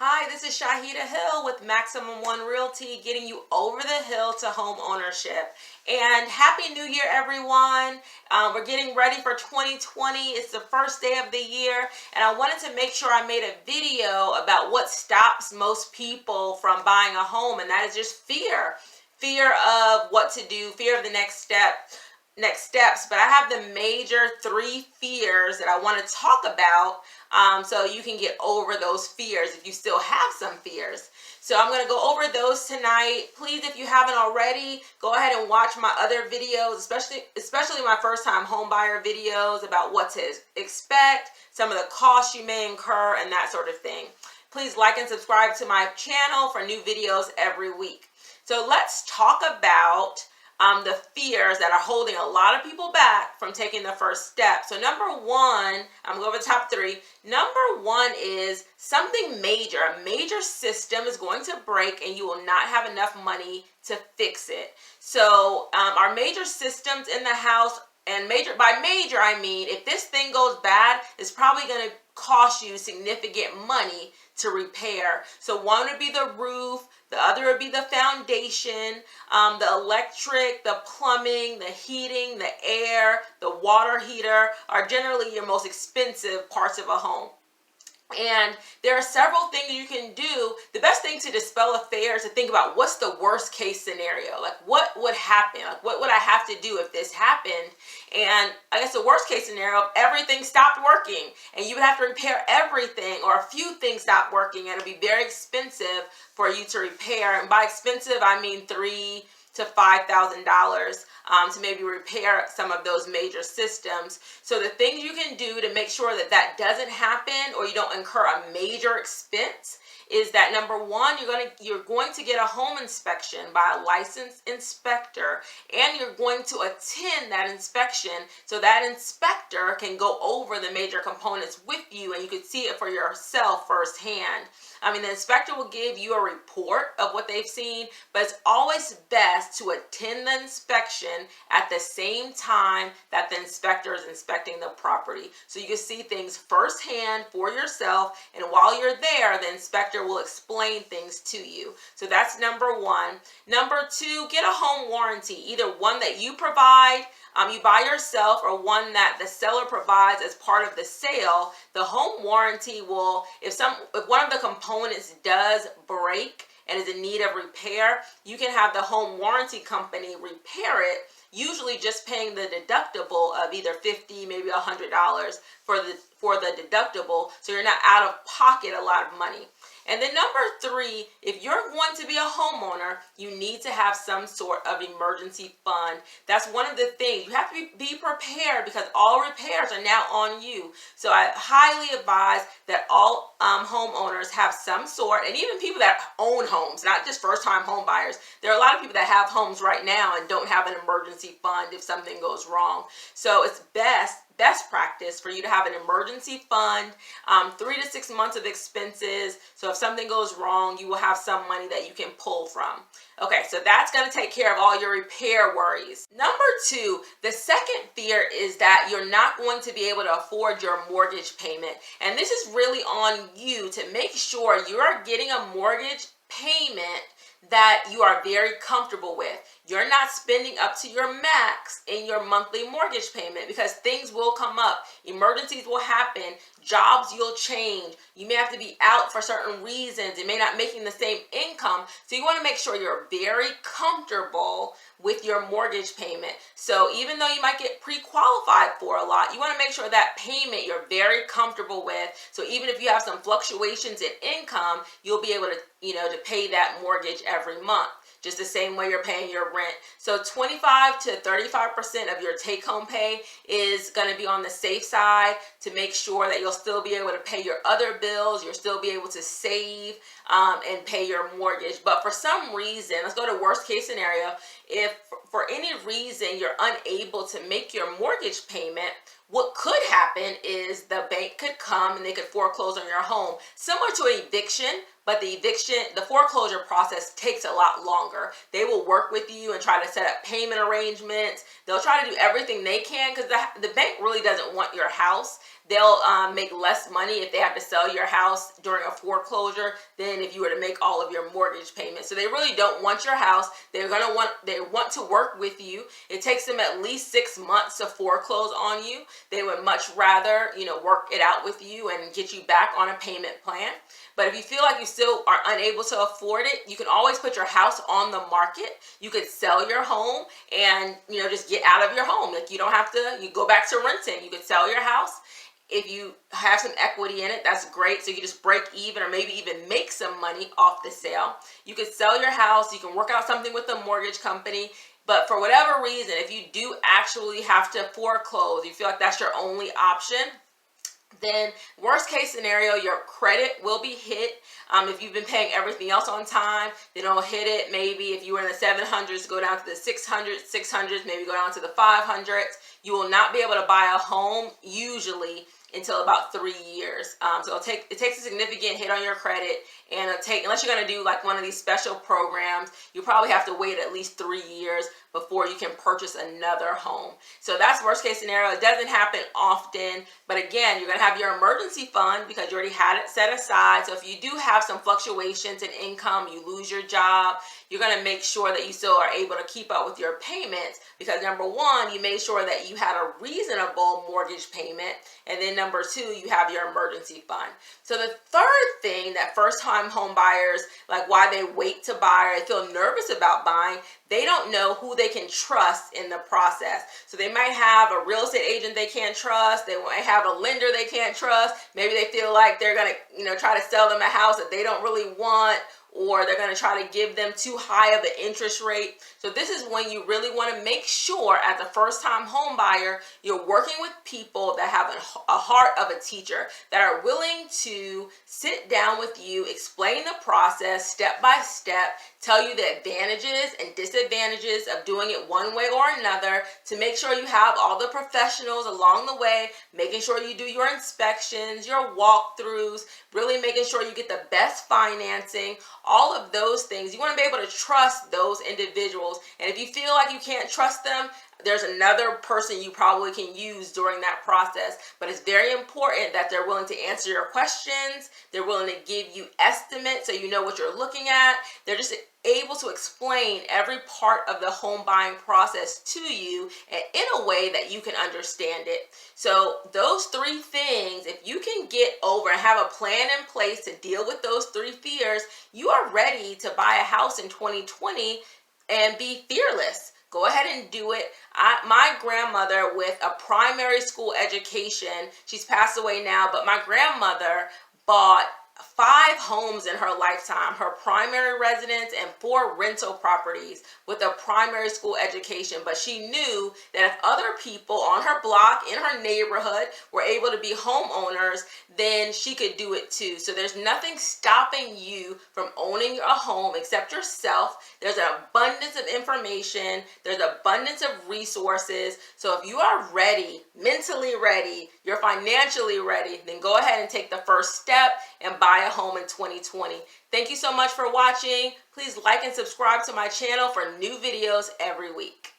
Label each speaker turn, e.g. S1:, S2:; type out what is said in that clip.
S1: Hi, this is Shaheedah Hill with Maximum One Realty, getting you over the hill to home ownership. And Happy New Year, everyone. We're getting ready for 2020. It's the first day of the year, and I wanted to make sure I made a video about what stops most people from buying a home, and that is just fear. Fear of what to do, fear of the next steps. But I have the major three fears that I want to talk about, so you can get over those fears if you still have some fears. So I'm going to go over those tonight. Please, if you haven't already, go ahead and watch my other videos, especially my first time home buyer videos about what to expect, some of the costs you may incur, and that sort of thing. Please like and subscribe to my channel for new videos every week. So let's talk about the fears that are holding a lot of people back from taking the first step. So number one, I'm going to go over the top three. Number one is something major. A major system is going to break and you will not have enough money to fix it. So our major systems in the house, and by major I mean if this thing goes bad, it's probably going to cost you significant money to repair. So one would be the roof, the other would be the foundation, the electric, the plumbing, the heating, the air, the water heater are generally your most expensive parts of a home. And there are several things you can do. The best thing to dispel a fear is to think about what's the worst case scenario. Like what would happen? Like what would I have to do if this happened? And I guess the worst case scenario, if everything stopped working and you would have to repair everything, or a few things stopped working, and it'd be very expensive for you to repair. And by expensive, I mean $3,000 to $5,000 to maybe repair some of those major systems. So the things you can do to make sure that that doesn't happen, or you don't incur a major expense, is that number one, you're going to get a home inspection by a licensed inspector, and you're going to attend that inspection so that inspector can go over the major components with you and you can see it for yourself firsthand. I mean, the inspector will give you a report of what they've seen, but it's always best to attend the inspection at the same time that the inspector is inspecting the property, so you can see things firsthand for yourself, and while you're there, the inspector will explain things to you. So that's number one. Number two, get a home warranty, either one that you provide, you buy yourself, or one that the seller provides as part of the sale. The home warranty will, if one of the components does break and is in need of repair, you can have the home warranty company repair it, usually just paying the deductible of either $50, maybe $100 for the deductible, so you're not out of pocket a lot of money. And then number three, if you're going to be a homeowner, you need to have some sort of emergency fund. That's one of the things. You have to be prepared, because all repairs are now on you. So I highly advise that all homeowners have some sort, and even people that own homes, not just first-time home buyers. There are a lot of people that have homes right now and don't have an emergency fund if something goes wrong. So it's best practice for you to have an emergency fund, 3 to 6 months of expenses. So if something goes wrong, you will have some money that you can pull from. Okay, so that's going to take care of all your repair worries. Number two, the second fear is that you're not going to be able to afford your mortgage payment. And this is really on you to make sure you are getting a mortgage payment that you are very comfortable with. You're not spending up to your max in your monthly mortgage payment, because things will come up. Emergencies will happen. Jobs you'll change. You may have to be out for certain reasons. It may not making the same income. So you want to make sure you're very comfortable with your mortgage payment. So even though you might get pre-qualified for a lot, you want to make sure that payment you're very comfortable with. So even if you have some fluctuations in income, you'll be able to, to pay that mortgage every month, just the same way you're paying your rent. So 25 to 35% of your take-home pay is going to be on the safe side, to make sure that you'll still be able to pay your other bills, you'll still be able to save and pay your mortgage. But for some reason, let's go to worst case scenario, if for any reason you're unable to make your mortgage payment, what could happen is the bank could come and they could foreclose on your home, similar to an eviction, but the foreclosure process takes a lot longer. They will work with you and try to set up payment arrangements. They'll try to do everything they can, because the bank really doesn't want your house. they'll make less money if they have to sell your house during a foreclosure than if you were to make all of your mortgage payments. So they really don't want your house. They want to work with you. It takes them at least 6 months to foreclose on you. They would much rather, work it out with you and get you back on a payment plan. But if you feel like you still are unable to afford it, you can always put your house on the market. You could sell your home and, just get out of your home. Like, you don't have to, you go back to renting. You could sell your house. If you have some equity in it, that's great. So you can just break even or maybe even make some money off the sale. You could sell your house. You can work out something with the mortgage company. But for whatever reason, if you do actually have to foreclose, you feel like that's your only option, then worst case scenario, your credit will be hit. If you've been paying everything else on time, then it'll hit it. Maybe if you were in the 700s, go down to the 600s, maybe go down to the 500s. You will not be able to buy a home usually until about 3 years. So it takes a significant hit on your credit, and unless you're going to do like one of these special programs, you probably have to wait at least 3 years before you can purchase another home. So that's worst case scenario. It doesn't happen often, but again, you're going to have your emergency fund because you already had it set aside. So if you do have some fluctuations in income, you lose your job, you're going to make sure that you still are able to keep up with your payments, because number one, you made sure that you had a reasonable mortgage payment, and then number two, you have your emergency fund. So the third thing that first-time home buyers, like why they wait to buy or they feel nervous about buying, they don't know who they can trust in the process. So they might have a real estate agent they can't trust. They might have a lender they can't trust. Maybe they feel like they're going to, try to sell them a house that they don't really want, or they're going to try to give them too high of an interest rate. So this is when you really want to make sure, as a first-time home buyer, you're working with people that have a heart of a teacher, that are willing to sit down with you, explain the process step by step, tell you the advantages and disadvantages of doing it one way or another, to make sure you have all the professionals along the way, making sure you do your inspections, your walkthroughs, really making sure you get the best financing, all of those things. You want to be able to trust those individuals. And if you feel like you can't trust them, there's another person you probably can use during that process. But it's very important that they're willing to answer your questions. They're willing to give you estimates so you know what you're looking at. They're just able to explain every part of the home buying process to you and in a way that you can understand it. So those three things, if you can get over and have a plan in place to deal with those three fears, you are ready to buy a house in 2020 and be fearless. Go ahead and do it. My grandmother, with a primary school education, she's passed away now, but my grandmother bought 5 homes in her lifetime, her primary residence and 4 rental properties with a primary school education. But she knew that if other people on her block, in her neighborhood, were able to be homeowners, then she could do it too. So there's nothing stopping you from owning a home except yourself. There's an abundance of information. There's an abundance of resources. So if you are ready, mentally ready, you're financially ready, then go ahead and take the first step and buy a home in 2020. Thank you so much for watching. Please like and subscribe to my channel for new videos every week.